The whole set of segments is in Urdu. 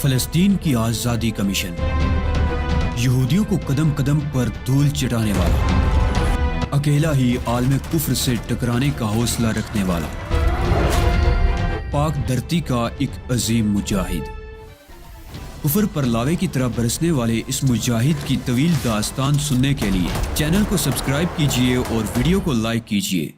فلسطین کی آزادی کا مشن، یہودیوں کو قدم قدم پر دھول چٹانے والا، اکیلا ہی عالم کفر سے ٹکرانے کا حوصلہ رکھنے والا، پاک دھرتی کا ایک عظیم مجاہد، کفر پر لاوے کی طرح برسنے والے اس مجاہد کی طویل داستان سننے کے لیے چینل کو سبسکرائب کیجئے اور ویڈیو کو لائک کیجئے۔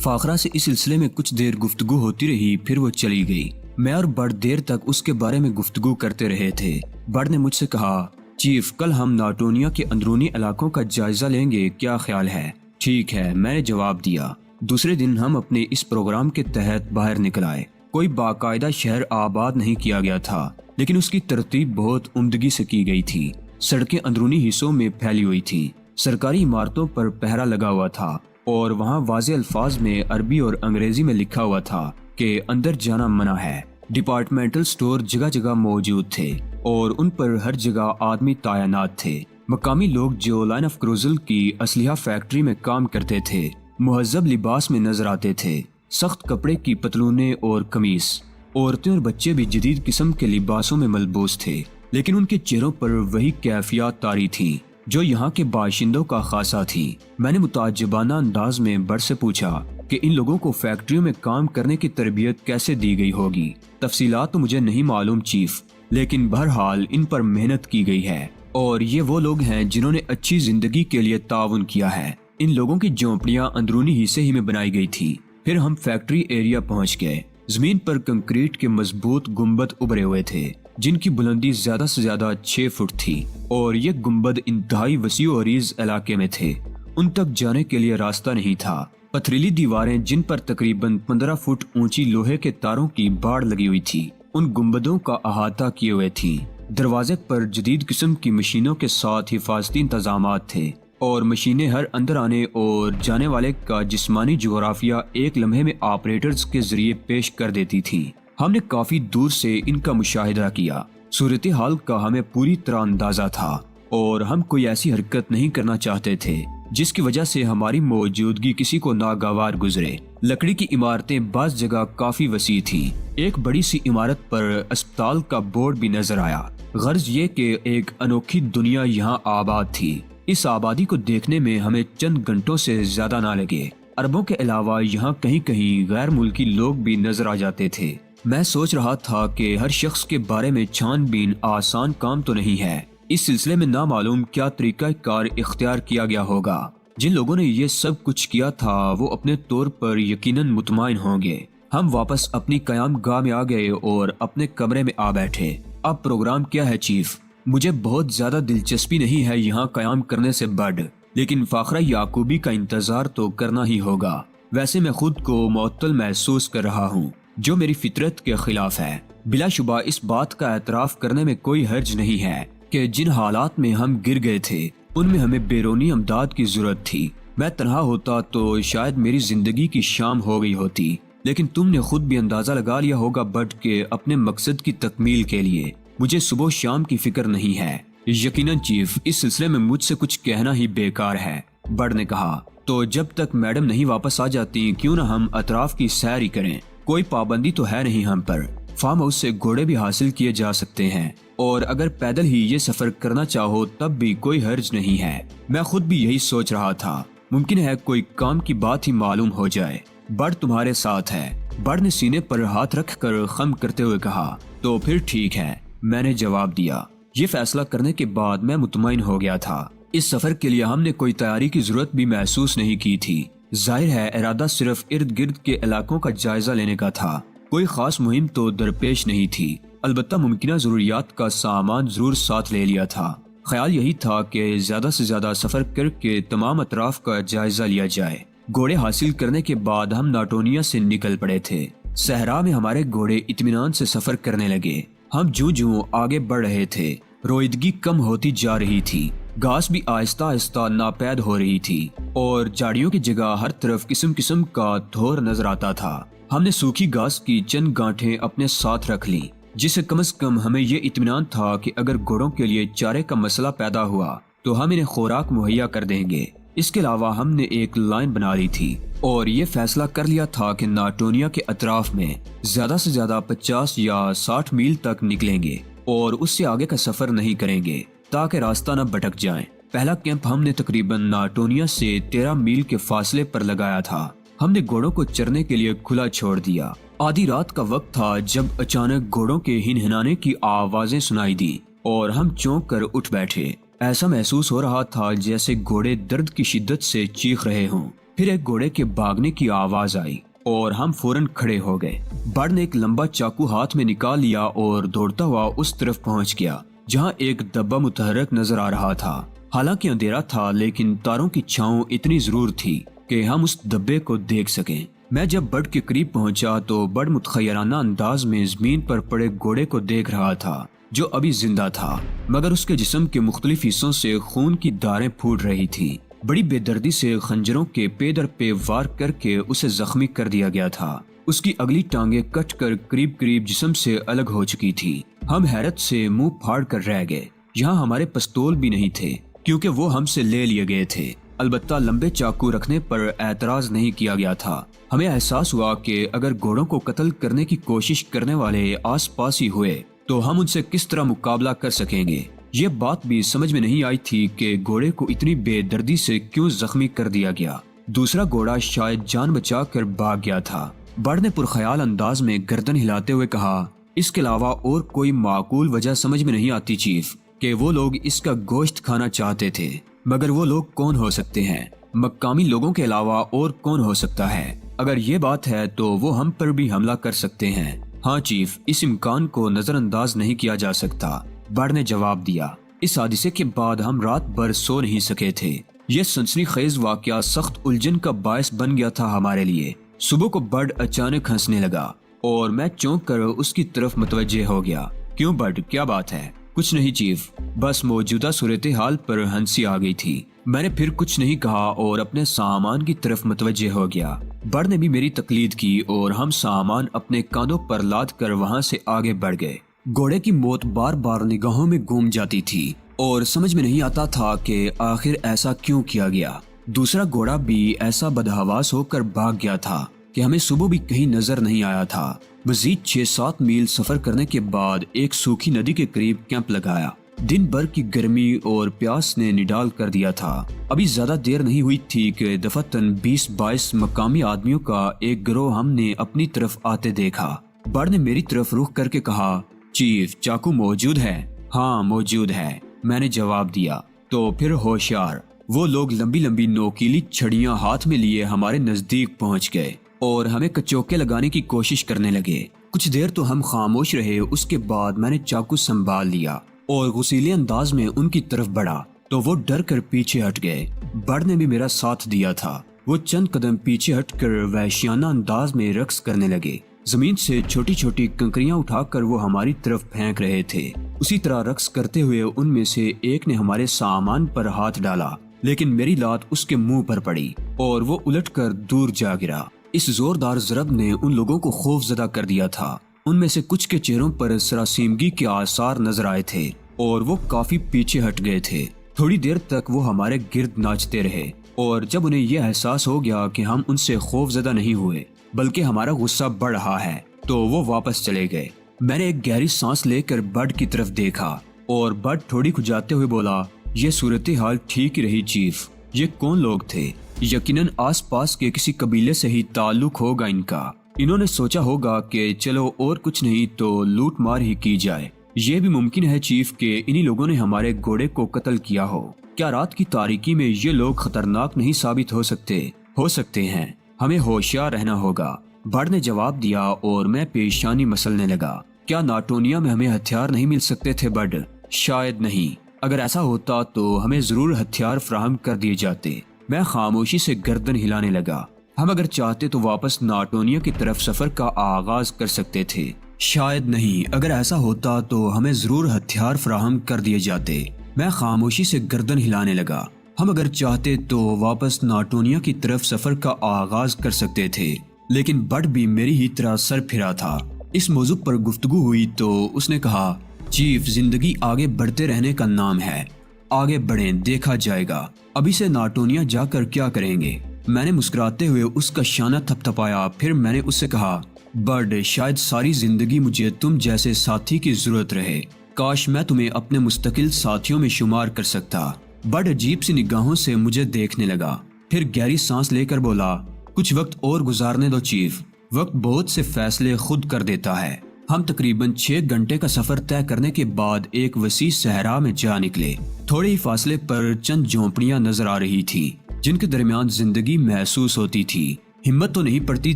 فاخرہ سے اس سلسلے میں کچھ دیر گفتگو ہوتی رہی، پھر وہ چلی گئی۔ میں اور بڑ دیر تک اس کے بارے میں گفتگو کرتے رہے تھے۔ بڑ نے مجھ سے کہا، چیف کل ہم ناٹونیا کے اندرونی علاقوں کا جائزہ لیں گے، کیا خیال ہے؟ ٹھیک ہے، میں نے جواب دیا۔ دوسرے دن ہم اپنے اس پروگرام کے تحت باہر نکل آئے۔ کوئی باقاعدہ شہر آباد نہیں کیا گیا تھا، لیکن اس کی ترتیب بہت عمدگی سے کی گئی تھی۔ سڑکیں اندرونی حصوں میں پھیلی ہوئی تھی، سرکاری عمارتوں پر پہرا لگا ہوا تھا اور وہاں واضح الفاظ میں عربی اور انگریزی میں لکھا ہوا تھا کہ اندر جانا منع ہے۔ ڈپارٹمنٹل سٹور جگہ جگہ موجود تھے اور ان پر ہر جگہ آدمی تعینات تھے۔ مقامی لوگ جو لائن آف کروزل کی اسلحہ فیکٹری میں کام کرتے تھے مہذب لباس میں نظر آتے تھے، سخت کپڑے کی پتلونیں اور قمیص۔ عورتیں اور بچے بھی جدید قسم کے لباسوں میں ملبوس تھے، لیکن ان کے چہروں پر وہی کیفیات طاری تھی جو یہاں کے باشندوں کا خاصہ تھی۔ میں نے متعجبانہ انداز میں بڑ سے پوچھا کہ ان لوگوں کو فیکٹریوں میں کام کرنے کی تربیت کیسے دی گئی ہوگی؟ تفصیلات تو مجھے نہیں معلوم چیف، لیکن بہرحال ان پر محنت کی گئی ہے اور یہ وہ لوگ ہیں جنہوں نے اچھی زندگی کے لیے تعاون کیا ہے۔ ان لوگوں کی جھونپڑیاں اندرونی حصے ہی میں بنائی گئی تھی۔ پھر ہم فیکٹری ایریا پہنچ گئے۔ زمین پر کنکریٹ کے مضبوط گنبد ابھرے ہوئے تھے جن کی بلندی زیادہ سے زیادہ 6 فٹ تھی اور یہ گنبد انتہائی وسیع و عریض علاقے میں تھے۔ ان تک جانے کے لیے راستہ نہیں تھا۔ پتھریلی دیواریں جن پر تقریباً 15 فٹ اونچی لوہے کے تاروں کی باڑ لگی ہوئی تھی ان گنبدوں کا احاطہ کیے ہوئے تھی۔ دروازے پر جدید قسم کی مشینوں کے ساتھ حفاظتی انتظامات تھے اور مشینیں ہر اندر آنے اور جانے والے کا جسمانی جغرافیہ ایک لمحے میں آپریٹرز کے ذریعے پیش کر دیتی تھی۔ ہم نے کافی دور سے ان کا مشاہدہ کیا۔ صورتحال کا ہمیں پوری طرح اندازہ تھا اور ہم کوئی ایسی حرکت نہیں کرنا چاہتے تھے جس کی وجہ سے ہماری موجودگی کسی کو ناگوار گزرے۔ لکڑی کی عمارتیں بعض جگہ کافی وسیع تھیں۔ ایک بڑی سی عمارت پر اسپتال کا بورڈ بھی نظر آیا۔ غرض یہ کہ ایک انوکھی دنیا یہاں آباد تھی۔ اس آبادی کو دیکھنے میں ہمیں چند گھنٹوں سے زیادہ نہ لگے۔ عربوں کے علاوہ یہاں کہیں کہیں غیر ملکی لوگ بھی نظر آ جاتے تھے۔ میں سوچ رہا تھا کہ ہر شخص کے بارے میں چھان بین آسان کام تو نہیں ہے۔ اس سلسلے میں نامعلوم کیا طریقہ کار اختیار کیا گیا ہوگا۔ جن لوگوں نے یہ سب کچھ کیا تھا وہ اپنے طور پر یقیناً مطمئن ہوں گے۔ ہم واپس اپنی قیام گاہ میں آ گئے اور اپنے کمرے میں آ بیٹھے۔ اب پروگرام کیا ہے چیف؟ مجھے بہت زیادہ دلچسپی نہیں ہے یہاں قیام کرنے سے بڑھ، لیکن فاخرہ یعقوبی کا انتظار تو کرنا ہی ہوگا۔ ویسے میں خود کو معطل محسوس کر رہا ہوں جو میری فطرت کے خلاف ہے۔ بلا شبہ اس بات کا اعتراف کرنے میں کوئی حرج نہیں ہے کہ جن حالات میں ہم گر گئے تھے ان میں ہمیں بیرونی امداد کی ضرورت تھی۔ میں تنہا ہوتا تو شاید میری زندگی کی شام ہو گئی ہوتی، لیکن تم نے خود بھی اندازہ لگا لیا ہوگا بٹ کہ اپنے مقصد کی تکمیل کے لیے مجھے صبح و شام کی فکر نہیں ہے۔ یقیناً چیف، اس سلسلے میں مجھ سے کچھ کہنا ہی بیکار ہے، بڑ نے کہا۔ تو جب تک میڈم نہیں واپس آ جاتی کیوں نہ ہم اطراف کی سیر ہی کریں؟ کوئی پابندی تو ہے نہیں ہم پر۔ فارم ہاؤس سے گھوڑے بھی حاصل کیے جا سکتے ہیں اور اگر پیدل ہی یہ سفر کرنا چاہو تب بھی کوئی حرج نہیں ہے۔ میں خود بھی یہی سوچ رہا تھا، ممکن ہے کوئی کام کی بات ہی معلوم ہو جائے۔ بڑ تمہارے ساتھ ہے، بڑ نے سینے پر ہاتھ رکھ کر خم کرتے ہوئے کہا۔ تو پھر ٹھیک ہے، میں نے جواب دیا۔ یہ فیصلہ کرنے کے بعد میں مطمئن ہو گیا تھا۔ اس سفر کے لیے ہم نے کوئی تیاری کی ضرورت بھی محسوس نہیں کی تھی۔ ظاہر ہے ارادہ صرف ارد گرد کے علاقوں کا جائزہ لینے کا تھا، کوئی خاص مہم تو درپیش نہیں تھی۔ البتہ ممکنہ ضروریات کا سامان ضرور ساتھ لے لیا تھا۔ خیال یہی تھا کہ زیادہ سے زیادہ سفر کر کے تمام اطراف کا جائزہ لیا جائے۔ گھوڑے حاصل کرنے کے بعد ہم ناٹونیا سے نکل پڑے تھے۔ صحرا میں ہمارے گھوڑے اطمینان سے سفر کرنے لگے۔ ہم جوں آگے بڑھ رہے تھے رویدگی کم ہوتی جا رہی تھی، گھاس بھی آہستہ آہستہ ناپید ہو رہی تھی اور جھاڑیوں کی جگہ ہر طرف قسم قسم کا دھور نظر آتا تھا۔ ہم نے سوکھی گھاس کی چند گانٹھیں اپنے ساتھ رکھ لیں جس سے کم از کم ہمیں یہ اطمینان تھا کہ اگر گھوڑوں کے لیے چارے کا مسئلہ پیدا ہوا تو ہم انہیں خوراک مہیا کر دیں گے۔ اس کے علاوہ ہم نے ایک لائن بنا لی تھی اور یہ فیصلہ کر لیا تھا کہ ناٹونیا کے اطراف میں زیادہ سے زیادہ 50 یا 60 میل تک نکلیں گے اور اس سے آگے کا سفر نہیں کریں گے تاکہ راستہ نہ بھٹک جائیں۔ پہلا کیمپ ہم نے تقریباً ناٹونیا سے 13 میل کے فاصلے پر لگایا تھا۔ ہم نے گھوڑوں کو چرنے کے لیے کھلا چھوڑ دیا۔ آدھی رات کا وقت تھا جب اچانک گھوڑوں کے ہنہنانے کی آوازیں سنائی دی اور ہم چونک کر اٹھ بیٹھے۔ ایسا محسوس ہو رہا تھا جیسے گھوڑے درد کی شدت سے چیخ رہے ہوں۔ پھر ایک گھوڑے کے بھاگنے کی آواز آئی اور ہم فوراً کھڑے ہو گئے۔ بڑ نے ایک لمبا چاقو ہاتھ میں نکال لیا اور دوڑتا ہوا اس طرف پہنچ گیا جہاں ایک ڈبہ متحرک نظر آ رہا تھا۔ حالانکہ اندھیرا تھا لیکن تاروں کی چھاؤں اتنی ضرور تھی کہ ہم اس ڈبے کو دیکھ سکیں۔ میں جب بڑ کے قریب پہنچا تو بڑ متخیرانہ انداز میں زمین پر پڑے گھوڑے کو دیکھ رہا تھا جو ابھی زندہ تھا، مگر اس کے جسم کے مختلف حصوں سے خون کی داریں پھوٹ رہی تھی۔ بڑی بے دردی سے خنجروں کے پے در پے وار کر کے اسے زخمی کر دیا گیا تھا۔ اس کی اگلی ٹانگیں کٹ کر قریب قریب جسم سے الگ ہو چکی تھی۔ ہم حیرت سے منہ پھاڑ کر رہ گئے۔ یہاں ہمارے پستول بھی نہیں تھے کیونکہ وہ ہم سے لے لیے گئے تھے۔ البتہ لمبے چاقو رکھنے پر اعتراض نہیں کیا گیا تھا۔ ہمیں احساس ہوا کہ اگر گھوڑوں کو قتل کرنے کی کوشش کرنے والے آس پاس ہی ہوئے تو ہم ان سے کس طرح مقابلہ کر سکیں گے۔ یہ بات بھی سمجھ میں نہیں آئی تھی کہ گھوڑے کو اتنی بے دردی سے کیوں زخمی کر دیا گیا۔ دوسرا گھوڑا شاید جان بچا کر بھاگ گیا تھا۔ بڑ نے پرخیال انداز میں گردن ہلاتے ہوئے کہا، اس کے علاوہ اور کوئی معقول وجہ سمجھ میں نہیں آتی چیف کہ وہ لوگ اس کا گوشت کھانا چاہتے تھے، مگر وہ لوگ کون ہو سکتے ہیں؟ مقامی لوگوں کے علاوہ اور کون ہو سکتا ہے؟ اگر یہ بات ہے تو وہ ہم پر بھی حملہ کر سکتے ہیں۔ ہاں چیف، اس امکان کو نظر انداز نہیں کیا جا سکتا، بڑ نے جواب دیا۔ اس حادثے کے بعد ہم رات بھر سو نہیں سکے تھے۔ یہ سنسنی خیز واقعہ سخت الجھن کا باعث بن گیا تھا ہمارے لیے۔ صبح کو بڑ اچانک ہنسنے لگا اور میں چونک کر اس کی طرف متوجہ ہو گیا۔ کیوں بڑ، کیا بات ہے؟ کچھ نہیں چیف، بس موجودہ صورتحال پر ہنسی آ گئی تھی۔ میں نے پھر کچھ نہیں کہا اور اپنے سامان کی طرف متوجہ ہو گیا۔ بڑ نے بھی میری تقلید کی اور ہم سامان اپنے کاندھوں پر لاد کر وہاں سے آگے بڑھ گئے۔ گھوڑے کی موت بار بار نگاہوں میں گم جاتی تھی اور سمجھ میں نہیں آتا تھا کہ آخر ایسا کیوں کیا گیا۔ دوسرا گھوڑا بھی ایسا بدحواس ہو کر بھاگ گیا تھا کہ ہمیں صبح بھی کہیں نظر نہیں آیا تھا۔ مزید 6-7 میل سفر کرنے کے بعد ایک سوکھی ندی کے قریب کیمپ لگایا۔ دن بھر کی گرمی اور پیاس نے نڈال کر دیا تھا۔ ابھی زیادہ دیر نہیں ہوئی تھی کہ دفعتاً 20-22 مقامی آدمیوں کا ایک گروہ ہم نے اپنی طرف آتے دیکھا۔ بڑ نے میری طرف رخ کر کے کہا، چیف، چاقو موجود ہے؟ ہاں موجود ہے، میں نے جواب دیا۔ تو پھر ہوشیار۔ وہ لوگ لمبی لمبی نوکیلی چھڑیاں ہاتھ میں لیے ہمارے نزدیک پہنچ گئے اور ہمیں کچوکے لگانے کی کوشش کرنے لگے۔ کچھ دیر تو ہم خاموش رہے، اس کے بعد میں نے چاقو سنبھال لیا اور غصیلے انداز میں ان کی طرف بڑھا تو وہ ڈر کر پیچھے ہٹ گئے۔ بڑ نے بھی میرا ساتھ دیا تھا۔ وہ چند قدم پیچھے ہٹ کر وحشیانہ انداز میں رقص کرنے لگے۔ زمین سے چھوٹی چھوٹی کنکریاں اٹھا کر وہ ہماری طرف پھینک رہے تھے۔ اسی طرح رقص کرتے ہوئے ان میں سے ایک نے ہمارے سامان پر ہاتھ ڈالا، لیکن میری لات اس کے منہ پر پڑی اور وہ الٹ کر دور جا گرا۔ اس زوردار ضرب نے ان لوگوں کو خوف زدہ کر دیا تھا۔ ان میں سے کچھ کے چہروں پر سراسیمگی کے آثار نظر آئے تھے اور وہ کافی پیچھے ہٹ گئے تھے۔ تھوڑی دیر تک وہ ہمارے گرد ناچتے رہے اور جب انہیں یہ احساس ہو گیا کہ ہم ان سے خوف زدہ نہیں ہوئے بلکہ ہمارا غصہ بڑھ رہا ہے تو وہ واپس چلے گئے۔ میں نے ایک گہری سانس لے کر بڑ کی طرف دیکھا اور بڑ تھوڑی کھجاتے ہوئے بولا، یہ صورتحال ٹھیک ہی رہی چیف۔ یہ کون لوگ تھے؟ یقیناً آس پاس کے کسی قبیلے سے ہی تعلق ہوگا ان کا۔ انہوں نے سوچا ہوگا کہ چلو اور کچھ نہیں تو لوٹ مار ہی کی جائے۔ یہ بھی ممکن ہے چیف کہ انہی لوگوں نے ہمارے گھوڑے کو قتل کیا ہو۔ کیا رات کی تاریکی میں یہ لوگ خطرناک نہیں ثابت ہو سکتے ہیں؟ ہمیں ہوشیار رہنا ہوگا، بڑ نے جواب دیا اور میں پیشانی مسلنے لگا۔ کیا ناٹونیا میں ہمیں ہتھیار نہیں مل سکتے تھے بڑ؟ شاید نہیں۔ اگر ایسا ہوتا تو ہمیں ضرور ہتھیار فراہم کر دیے جاتے۔ میں خاموشی سے گردن ہلانے لگا۔ ہم اگر چاہتے تو واپس ناٹونیا کی طرف سفر کا آغاز کر سکتے تھے۔ شاید نہیں، اگر ایسا ہوتا تو ہمیں ضرور ہتھیار فراہم کر دیے جاتے۔ میں خاموشی سے گردن ہلانے لگا۔ ہم اگر چاہتے تو واپس ناٹونیا کی طرف سفر کا آغاز کر سکتے تھے، لیکن بڑ بھی میری ہی طرح سر پھرا تھا۔ اس موضوع پر گفتگو ہوئی تو اس نے کہا، چیف، زندگی آگے بڑھتے رہنے کا نام ہے۔ آگے بڑھیں، دیکھا جائے گا۔ ابھی سے ناٹونیا جا کر کیا کریں گے؟ میں نے مسکراتے ہوئے اس کا شانہ تھپتھپایا، پھر میں نے اس سے کہا، برڈ، شاید ساری زندگی مجھے تم جیسے ساتھی کی ضرورت رہے، کاش میں تمہیں اپنے مستقل ساتھیوں میں شمار کر سکتا۔ برڈ عجیب سی نگاہوں سے مجھے دیکھنے لگا، پھر گہری سانس لے کر بولا، کچھ وقت اور گزارنے دو چیف، وقت بہت سے فیصلے خود کر دیتا ہے۔ ہم تقریباً 6 گھنٹے کا سفر طے کرنے کے بعد ایک وسیع صحرا میں جا نکلے۔ تھوڑے ہی فاصلے پر چند جھونپڑیاں نظر آ رہی تھی جن کے درمیان زندگی محسوس ہوتی تھی۔ ہمت تو نہیں پڑتی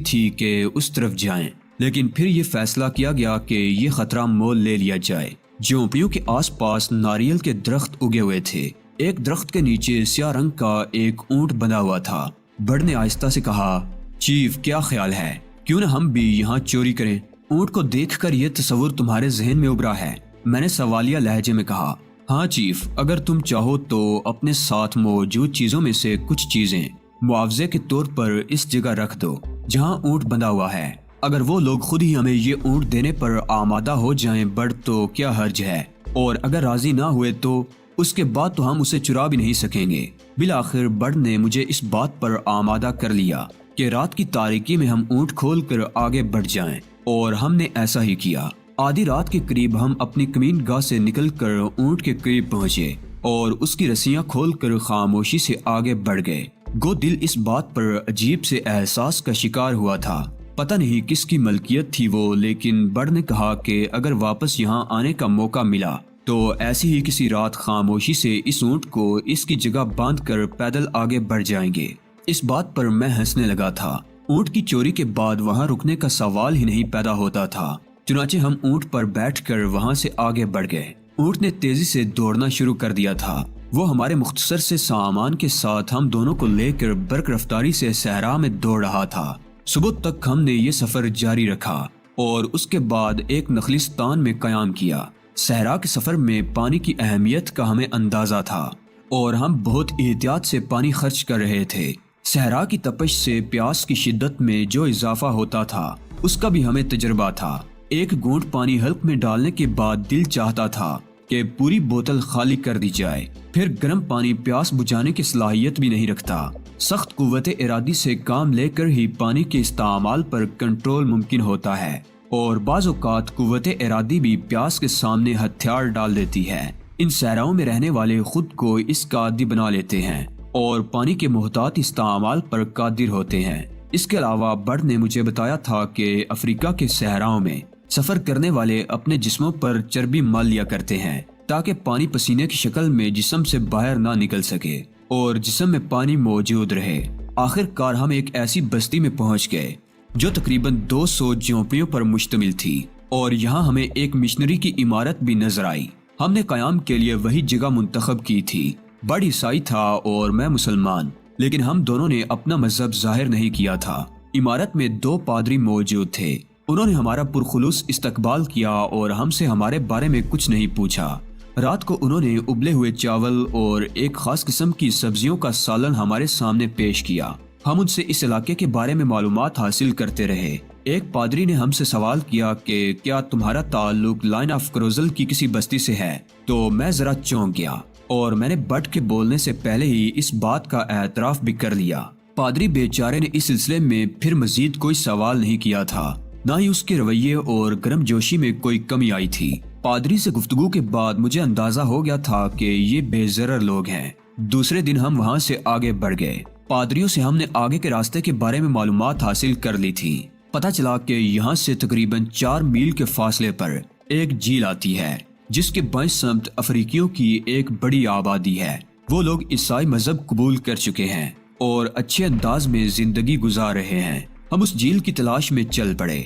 تھی کہ اس طرف جائیں، لیکن پھر یہ فیصلہ کیا گیا کہ یہ خطرہ مول لے لیا جائے۔ جھونپڑیوں کے آس پاس ناریل کے درخت اگے ہوئے تھے۔ ایک درخت کے نیچے سیاہ رنگ کا ایک اونٹ بندھا ہوا تھا۔ برڈ نے آہستہ سے کہا، چیف کیا خیال ہے، کیوں نہ ہم بھی یہاں چوری کریں؟ اونٹ کو دیکھ کر یہ تصور تمہارے ذہن میں ابھرا ہے؟ میں نے سوالیہ لہجے میں کہا، ہاں چیف، اگر تم چاہو تو اپنے ساتھ موجود چیزوں میں سے کچھ چیزیں معاوضے کے طور پر اس جگہ رکھ دو جہاں اونٹ بندھا ہوا ہے۔ اگر وہ لوگ خود ہی ہمیں یہ اونٹ دینے پر آمادہ ہو جائیں برڈ، تو کیا حرج ہے، اور اگر راضی نہ ہوئے تو اس کے بعد تو ہم اسے چرا بھی نہیں سکیں گے۔ بالآخر برڈ نے مجھے اس بات پر آمادہ کر لیا کہ رات کی تاریکی میں ہم اونٹ کھول کر آگے بڑھ جائیں، اور ہم نے ایسا ہی کیا۔ آدھی رات کے قریب ہم اپنی کمین گاہ سے نکل کر اونٹ کے قریب پہنچے اور اس کی رسیاں کھول کر خاموشی سے آگے بڑھ گئے۔ گو دل اس بات پر عجیب سے احساس کا شکار ہوا تھا، پتہ نہیں کس کی ملکیت تھی وہ، لیکن برڈ نے کہا کہ اگر واپس یہاں آنے کا موقع ملا تو ایسی ہی کسی رات خاموشی سے اس اونٹ کو اس کی جگہ باندھ کر پیدل آگے بڑھ جائیں گے۔ اس بات پر میں ہنسنے لگا تھا۔ اونٹ کی چوری کے بعد وہاں رکنے کا سوال ہی نہیں پیدا ہوتا تھا، چنانچہ ہم اونٹ پر بیٹھ کر وہاں سے آگے بڑھ گئے۔ اونٹ نے تیزی سے دوڑنا شروع کر دیا تھا۔ وہ ہمارے مختصر سے سامان کے ساتھ ہم دونوں کو لے کر برق رفتاری سے صحرا میں دوڑ رہا تھا۔ صبح تک ہم نے یہ سفر جاری رکھا اور اس کے بعد ایک نخلستان میں قیام کیا۔ صحرا کے سفر میں پانی کی اہمیت کا ہمیں اندازہ تھا اور ہم بہت احتیاط سے پانی خرچ کر رہے تھے۔ صحرا کی تپش سے پیاس کی شدت میں جو اضافہ ہوتا تھا اس کا بھی ہمیں تجربہ تھا۔ ایک گھونٹ پانی حلق میں ڈالنے کے بعد دل چاہتا تھا کہ پوری بوتل خالی کر دی جائے۔ پھر گرم پانی پیاس بجھانے کی صلاحیت بھی نہیں رکھتا۔ سخت قوت ارادی سے کام لے کر ہی پانی کے استعمال پر کنٹرول ممکن ہوتا ہے، اور بعض اوقات قوت ارادی بھی پیاس کے سامنے ہتھیار ڈال دیتی ہے۔ ان صحراؤں میں رہنے والے خود کو اس کا عادی بنا لیتے ہیں اور پانی کے محتاط استعمال پر قادر ہوتے ہیں۔ اس کے علاوہ برڈ نے مجھے بتایا تھا کہ افریقہ کے صحراؤں میں سفر کرنے والے اپنے جسموں پر چربی مال لیا کرتے ہیں تاکہ پانی پسینے کی شکل میں جسم سے باہر نہ نکل سکے اور جسم میں پانی موجود رہے۔ آخر کار ہم ایک ایسی بستی میں پہنچ گئے جو تقریباً 200 جھونپڑیوں پر مشتمل تھی، اور یہاں ہمیں ایک مشنری کی عمارت بھی نظر آئی۔ ہم نے قیام کے لیے وہی جگہ منتخب کی تھی۔ برڈ عیسائی تھا اور میں مسلمان، لیکن ہم دونوں نے اپنا مذہب ظاہر نہیں کیا تھا۔ عمارت میں 2 پادری موجود تھے۔ انہوں نے ہمارا پرخلوص استقبال کیا اور ہم سے ہمارے بارے میں کچھ نہیں پوچھا۔ رات کو انہوں نے ابلے ہوئے چاول اور ایک خاص قسم کی سبزیوں کا سالن ہمارے سامنے پیش کیا۔ ہم ان سے اس علاقے کے بارے میں معلومات حاصل کرتے رہے۔ ایک پادری نے ہم سے سوال کیا کہ کیا تمہارا تعلق لائن آف کروزل کی کسی بستی سے ہے؟ تو میں ذرا چونک گیا اور میں نے برڈ کے بولنے سے پہلے ہی اس بات کا اعتراف بھی کر لیا۔ پادری بیچارے نے اس سلسلے میں پھر مزید کوئی سوال نہیں کیا تھا، نہ ہی اس کے رویے اور گرم جوشی میں کوئی کمی آئی تھی۔ پادری سے گفتگو کے بعد مجھے اندازہ ہو گیا تھا کہ یہ بے ضرر لوگ ہیں۔ دوسرے دن ہم وہاں سے آگے بڑھ گئے۔ پادریوں سے ہم نے آگے کے راستے کے بارے میں معلومات حاصل کر لی تھی۔ پتہ چلا کہ یہاں سے تقریباً 4 میل کے فاصلے پر ایک جھیل آتی ہے جس کے بائیں سمت افریقیوں کی ایک بڑی آبادی ہے۔ وہ لوگ عیسائی مذہب قبول کر چکے ہیں اور اچھے انداز میں زندگی گزار رہے ہیں۔ ہم اس جھیل کی تلاش میں چل پڑے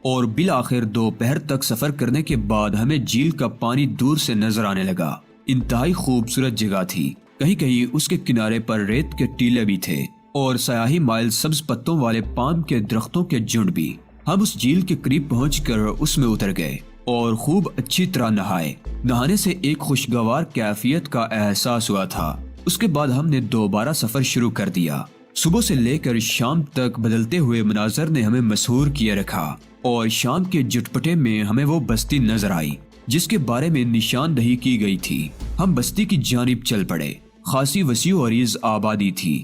اور بالآخر دوپہر تک سفر کرنے کے بعد ہمیں جھیل کا پانی دور سے نظر آنے لگا۔ انتہائی خوبصورت جگہ تھی۔ کہیں کہیں اس کے کنارے پر ریت کے ٹیلے بھی تھے اور سیاہی مائل سبز پتوں والے پام کے درختوں کے جھنڈ بھی۔ ہم اس جھیل کے قریب پہنچ کر اس میں اتر گئے اور خوب اچھی طرح نہائے۔ نہانے سے ایک خوشگوار کیفیت کا احساس ہوا تھا۔ اس کے بعد ہم نے دوبارہ سفر شروع کر دیا۔ صبح سے لے کر شام تک بدلتے ہوئے مناظر نے ہمیں مسحور کیے رکھا، اور شام کے جٹپٹے میں ہمیں وہ بستی نظر آئی جس کے بارے میں نشاندہی کی گئی تھی۔ ہم بستی کی جانب چل پڑے۔ خاصی وسیع و عریض آبادی تھی۔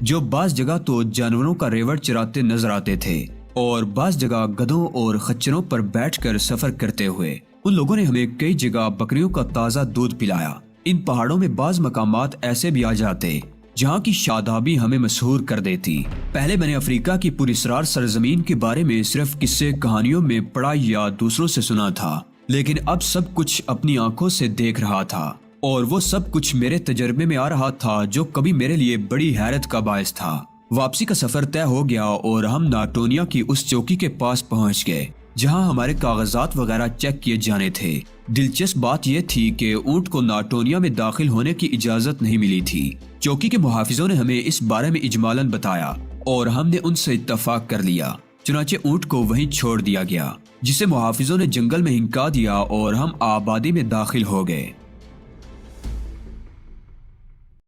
جو بعض جگہ تو جانوروں کا ریوڑ چراتے نظر آتے تھے اور بعض جگہ گدھوں اور خچروں پر بیٹھ کر سفر کرتے ہوئے۔ ان لوگوں نے ہمیں کئی جگہ بکریوں کا تازہ دودھ پلایا۔ ان پہاڑوں میں بعض مقامات ایسے بھی آ جاتے جہاں کی شادابی ہمیں مسحور کر دیتی۔ پہلے میں نے افریقہ کی پراسرار سرزمین کے بارے میں صرف قصے کہانیوں میں پڑھا یا دوسروں سے سنا تھا، لیکن اب سب کچھ اپنی آنکھوں سے دیکھ رہا تھا، اور وہ سب کچھ میرے تجربے میں آ رہا تھا جو کبھی میرے لیے بڑی حیرت کا باعث تھا۔ واپسی کا سفر طے ہو گیا اور ہم ناٹونیا کی اس چوکی کے پاس پہنچ گئے جہاں ہمارے کاغذات وغیرہ چیک کیے جانے تھے۔ دلچسپ بات یہ تھی کہ اونٹ کو ناٹونیا میں داخل ہونے کی اجازت نہیں ملی تھی۔ چوکی کے محافظوں نے ہمیں اس بارے میں اجمالاً بتایا اور ہم نے ان سے اتفاق کر لیا، چنانچہ اونٹ کو وہیں چھوڑ دیا گیا، جسے محافظوں نے جنگل میں ہنکا دیا اور ہم آبادی میں داخل ہو گئے۔